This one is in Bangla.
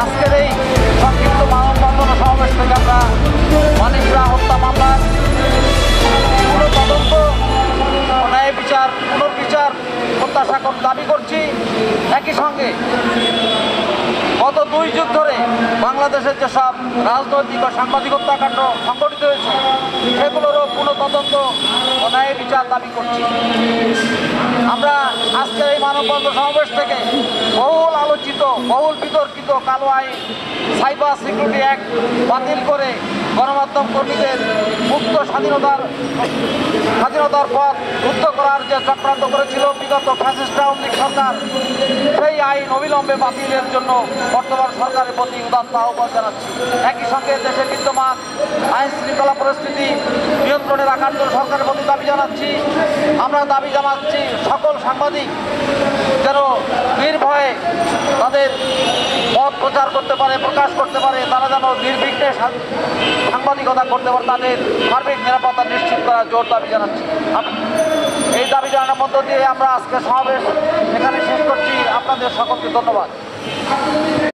আজকের এই সংক্ষিপ্ত মানববন্ধন সমাবেশ থেকে আমরা মানিকরা হত্যা মামলার পুরো তদন্ত ন্যায় বিচার পুনর্বিচার প্রত্যাশা দাবি করছি। একই সঙ্গে গত 2 যুগ ধরে বাংলাদেশের যেসব রাজনৈতিক ও সাংবাদিক হত্যাকাণ্ড সংঘটিত হয়েছে সেগুলোরও পুনঃতদন্ত ও ন্যায় বিচার দাবি করছি। আমরা আজকের এই মানববন্ধন সমাবেশ থেকে বহুল আলোচিত বহুল বিতর্কিত কালো আইন সাইবার সিকিউরিটি অ্যাক্ট বাতিল করে গণমাধ্যম কর্মীদের মুক্ত স্বাধীনতার পথ রুদ্ধ করার যে চক্রান্ত করেছিল বিগত ফ্যাসিস্ট আওয়ামী লীগ সরকার, সেই আইন অবিলম্বে বাতিলের জন্য বর্তমান সরকারের প্রতি উদাত্ত আহ্বান জানাচ্ছি। একই সঙ্গে দেশে বিদ্যমান আইন শৃঙ্খলা পরিস্থিতি নিয়ন্ত্রণে রাখার জন্য সরকারের প্রতি দাবি জানাচ্ছি। আমরা দাবি জানাচ্ছি সকল সাংবাদিক যেন নির্ভয়ে তাদের মত প্রচার করতে পারে, প্রকাশ করতে পারে, তারা যেন নির্বিঘ্নে সাংবাদিকতা করতে পারে, তাদের সার্বিক নিরাপত্তা নিশ্চিত করার জোর দাবি জানাচ্ছি। এই দাবি জানানোর মধ্য দিয়ে আমরা আজকে সমাবেশ এখানে শেষ করছি। আপনাদের সকলকে ধন্যবাদ।